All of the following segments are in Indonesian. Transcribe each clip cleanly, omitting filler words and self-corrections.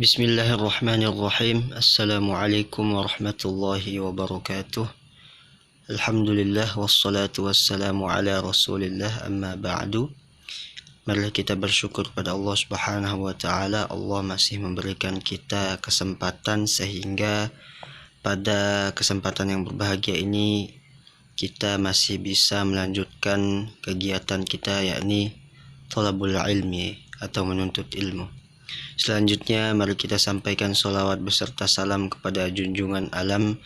Bismillahirrahmanirrahim. Assalamualaikum warahmatullahi wabarakatuh. Alhamdulillah wassalatu wassalamu ala Rasulillah, amma ba'du. Marilah kita bersyukur pada Allah Subhanahu wa taala. Allah masih memberikan kita kesempatan sehingga pada kesempatan yang berbahagia ini kita masih bisa melanjutkan kegiatan kita, yakni thalabul ilmi atau menuntut ilmu. Selanjutnya mari kita sampaikan salawat beserta salam kepada junjungan alam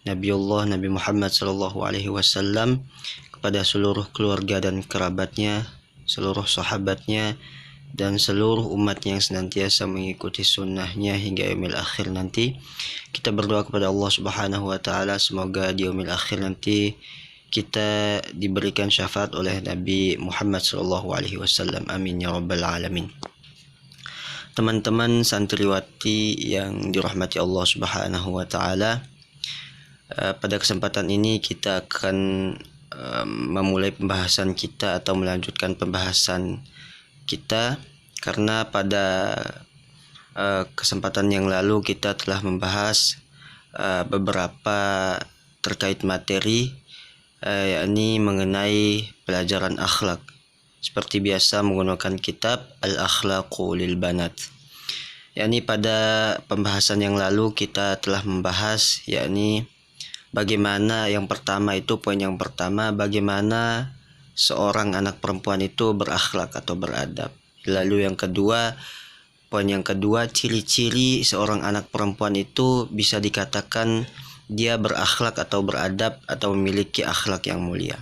Nabiullah Nabi Muhammad SAW, kepada seluruh keluarga dan kerabatnya, seluruh sahabatnya, dan seluruh umat yang senantiasa mengikuti sunnahnya hingga yaumil akhir nanti. Kita berdoa kepada Allah Subhanahu wa taala semoga di yaumil akhir nanti kita diberikan syafaat oleh Nabi Muhammad SAW. Amin ya rabbal alamin. Teman-teman santriwati yang dirahmati Allah Subhanahu wa taala, pada kesempatan ini kita akan memulai pembahasan kita atau melanjutkan pembahasan kita, karena pada kesempatan yang lalu kita telah membahas beberapa terkait materi, yakni mengenai pelajaran akhlak. Seperti biasa menggunakan kitab Al-Akhlaqu lil Banat. Yakni pada pembahasan yang lalu kita telah membahas yakni bagaimana poin yang pertama bagaimana seorang anak perempuan itu berakhlak atau beradab. Lalu poin yang kedua ciri-ciri seorang anak perempuan itu bisa dikatakan dia berakhlak atau beradab atau memiliki akhlak yang mulia.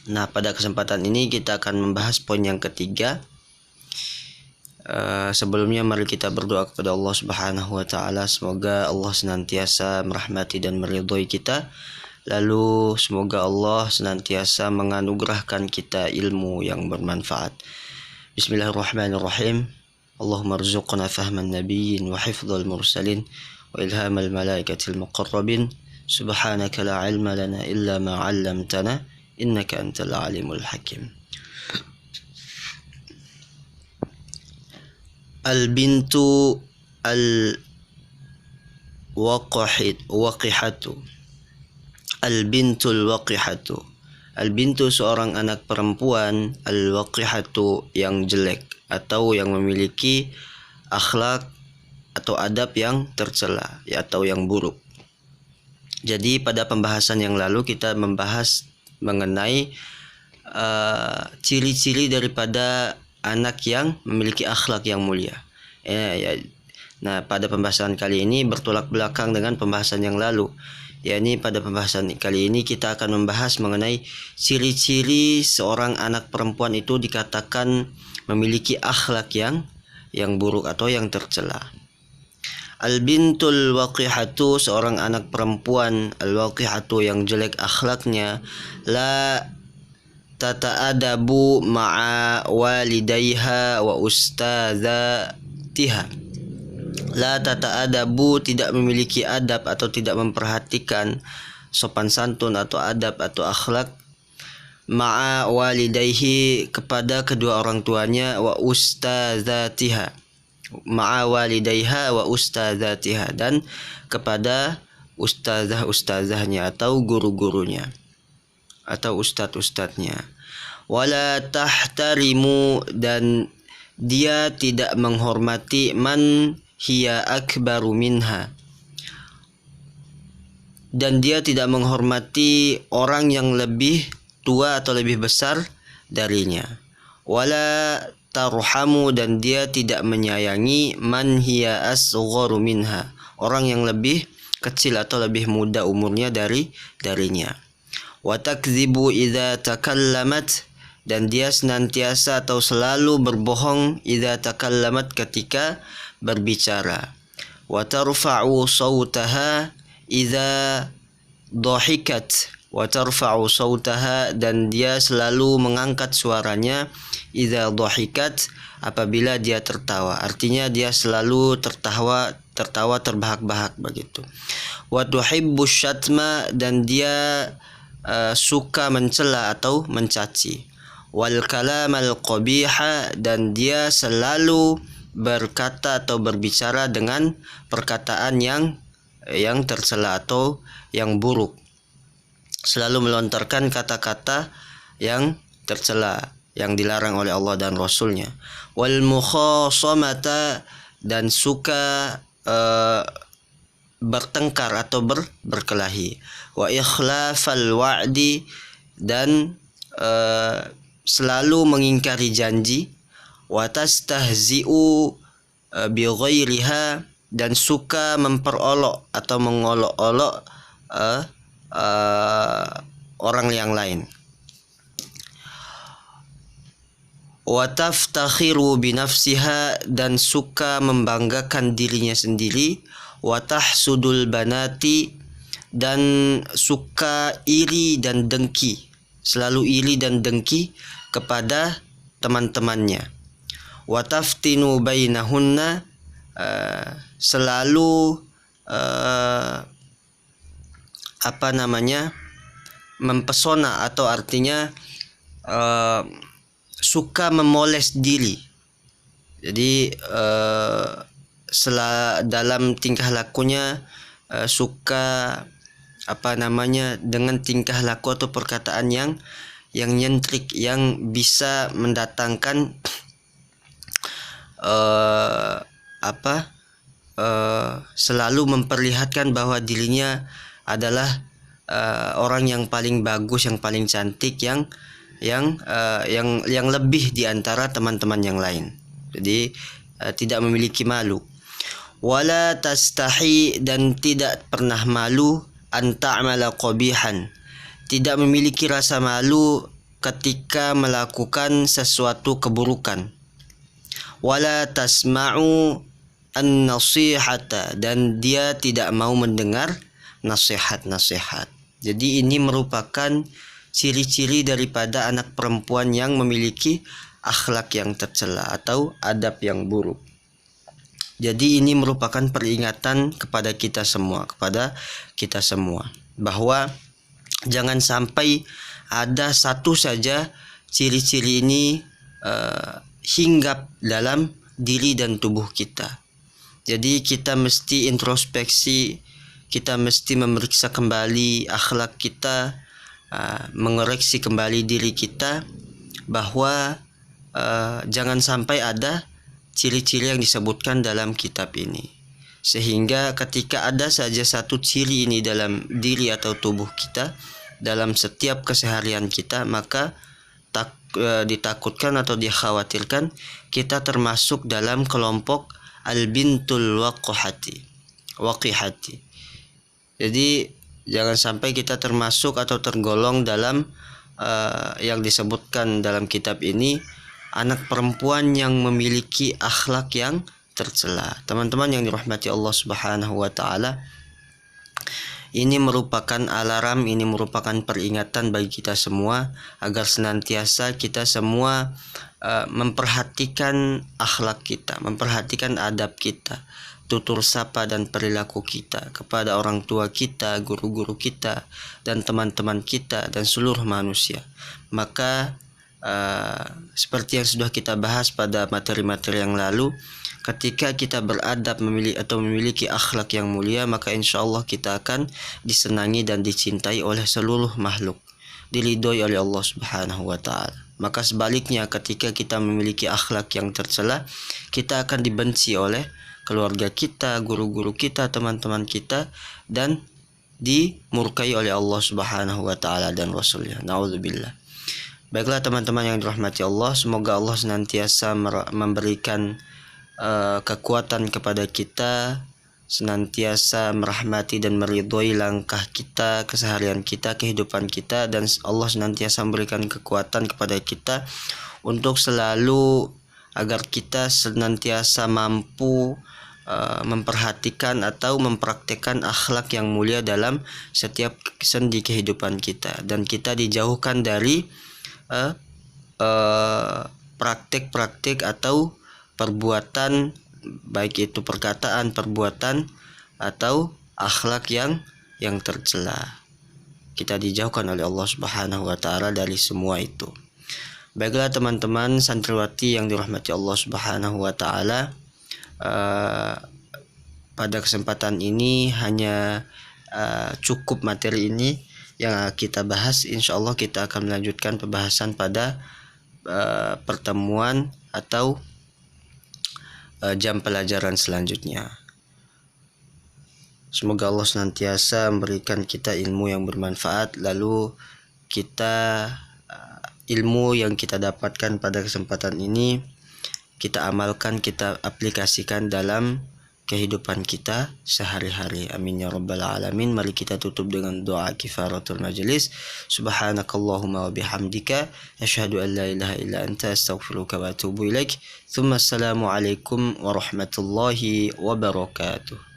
Nah, pada kesempatan ini kita akan membahas poin yang ketiga. Sebelumnya mari kita berdoa kepada Allah Subhanahu wa taala, semoga Allah senantiasa merahmati dan meridhoi kita. Lalu semoga Allah senantiasa menganugerahkan kita ilmu yang bermanfaat. Bismillahirrahmanirrahim. Allahumma rzuqna fahman nabiyyin wa hifdzal mursalin wa ilhamal malaikatil muqarrabin. Subhanaka la ilma lana illa ma 'allamtana innaka antal alimul hakim. Al-bintu al-waqihatu. Al-bintul waqihatu. Al-bintu seorang anak perempuan, al-waqihatu yang jelek atau yang memiliki akhlak atau adab yang tercela atau yang buruk. Jadi pada pembahasan yang lalu kita membahas mengenai ciri-ciri daripada anak yang memiliki akhlak yang mulia. Nah, pada pembahasan kali ini bertolak belakang dengan pembahasan yang lalu. Yakni pada pembahasan kali ini kita akan membahas mengenai ciri-ciri seorang anak perempuan itu dikatakan memiliki akhlak yang buruk atau yang tercela. Al-bintul waqihatu, seorang anak perempuan al-waqihatu yang jelek akhlaknya, la tata'adabu ma'a walidayha wa ustadzatiha. La tata'adabu, tidak memiliki adab atau tidak memperhatikan sopan santun atau adab atau akhlak, ma'a walidayhi, kepada kedua orang tuanya, wa ustadzatiha, ma'a walidayha wa ustadzatiha, dan kepada ustazah-ustazahnya atau guru-gurunya atau ustadz-ustadznya. Wala tahtarimu, dan dia tidak menghormati man hiya akbaru minha, dan dia tidak menghormati orang yang lebih tua atau lebih besar darinya. Wala tarhamu, dan dia tidak menyayangi man hiya asgharu minha, orang yang lebih kecil atau lebih muda umurnya darinya. Wa takdzibu idza takallamat, dan dia senantiasa atau selalu berbohong idza takallamat, ketika berbicara. Wa tarfa'u sautaha idza dhahikat, wa tarfa'u sautaha, dan dia selalu mengangkat suaranya idza dhahikat, apabila dia tertawa. Artinya dia selalu tertawa terbahak-bahak begitu. Wa tuhibbu syatma, dan dia suka mencela atau mencaci. Wal kalamal qabiha, dan dia selalu berkata atau berbicara dengan perkataan yang tercela atau yang buruk. Selalu melontarkan kata-kata yang tercela, yang dilarang oleh Allah dan Rasulnya. Wal mukhasamata, dan suka bertengkar atau berkelahi. Wa ikhlafal wa'di, dan selalu mengingkari janji. Wa tastahzi'u bi ghairiha, dan suka memperolok atau mengolok-olok orang yang lain. Wa taftakhiru bi nafsiha, dan suka membanggakan dirinya sendiri. Wa tahsudul banati, dan suka iri dan dengki, selalu iri dan dengki kepada teman-temannya. Wa taftinu bainahunna, selalu mempesona, atau artinya suka memoles diri. Jadi dalam tingkah lakunya suka dengan tingkah laku atau perkataan yang nyentrik, yang bisa mendatangkan selalu memperlihatkan bahwa dirinya adalah orang yang paling bagus, yang paling cantik, yang lebih di antara teman-teman yang lain. Jadi tidak memiliki malu. Wala tastahi, dan tidak pernah malu, an ta'mala qabihan, tidak memiliki rasa malu ketika melakukan sesuatu keburukan. Wala tasma'u an-nasihata, dan dia tidak mau mendengar nasihat-nasihat. Jadi ini merupakan ciri-ciri daripada anak perempuan yang memiliki akhlak yang tercela atau adab yang buruk. Jadi ini merupakan peringatan kepada kita semua, bahwa jangan sampai ada satu saja ciri-ciri ini hinggap dalam diri dan tubuh kita. Jadi kita mesti introspeksi, kita mesti memeriksa kembali akhlak kita, mengoreksi kembali diri kita, bahwa jangan sampai ada ciri-ciri yang disebutkan dalam kitab ini, sehingga ketika ada saja satu ciri ini dalam diri atau tubuh kita, dalam setiap keseharian kita, maka ditakutkan atau dikhawatirkan kita termasuk dalam kelompok al-bintul waqihati. Jadi jangan sampai kita termasuk atau tergolong dalam yang disebutkan dalam kitab ini, anak perempuan yang memiliki akhlak yang tercela. Teman-teman yang dirahmati Allah Subhanahu wa taala, ini merupakan alarm, ini merupakan peringatan bagi kita semua agar senantiasa kita semua memperhatikan akhlak kita, memperhatikan adab kita, tutur sapa dan perilaku kita kepada orang tua kita, guru-guru kita, dan teman-teman kita, dan seluruh manusia. Maka seperti yang sudah kita bahas pada materi-materi yang lalu, ketika kita beradab memiliki akhlak yang mulia, maka insya Allah kita akan disenangi dan dicintai oleh seluruh makhluk, diridhoi oleh Allah Subhanahu wa taala. Maka sebaliknya, ketika kita memiliki akhlak yang tercela, kita akan dibenci oleh keluarga kita, guru-guru kita, teman-teman kita, dan dimurkai oleh Allah Subhanahu wa taala dan Rasulnya. Na'udzubillah. Baiklah teman-teman yang dirahmati Allah, semoga Allah senantiasa memberikan kekuatan kepada kita, senantiasa merahmati dan meridhoi langkah kita, keseharian kita, kehidupan kita, dan Allah senantiasa memberikan kekuatan kepada kita untuk selalu agar kita senantiasa mampu memperhatikan atau mempraktikkan akhlak yang mulia dalam setiap sendi kehidupan kita, dan kita dijauhkan dari praktik-praktik atau perbuatan, baik itu perkataan, perbuatan, atau akhlak yang tercela. Kita dijauhkan oleh Allah Subhanahu wa taala dari semua itu. Baiklah teman-teman santriwati yang dirahmati Allah Subhanahu wa taala, pada kesempatan ini hanya cukup materi ini yang kita bahas. Insya Allah kita akan melanjutkan pembahasan pada pertemuan atau jam pelajaran selanjutnya. Semoga Allah senantiasa memberikan kita ilmu yang bermanfaat, lalu kita ilmu yang kita dapatkan pada kesempatan ini kita amalkan, kita aplikasikan dalam kehidupan kita sehari-hari. Amin ya rabbal alamin. Mari kita tutup dengan doa kifaratul majlis. Subhanakallahumma wa bihamdika asyhadu an la ilaha illa anta astaghfiruka wa atubu ilaik. Tsumma assalamu alaikum warahmatullahi wabarakatuh.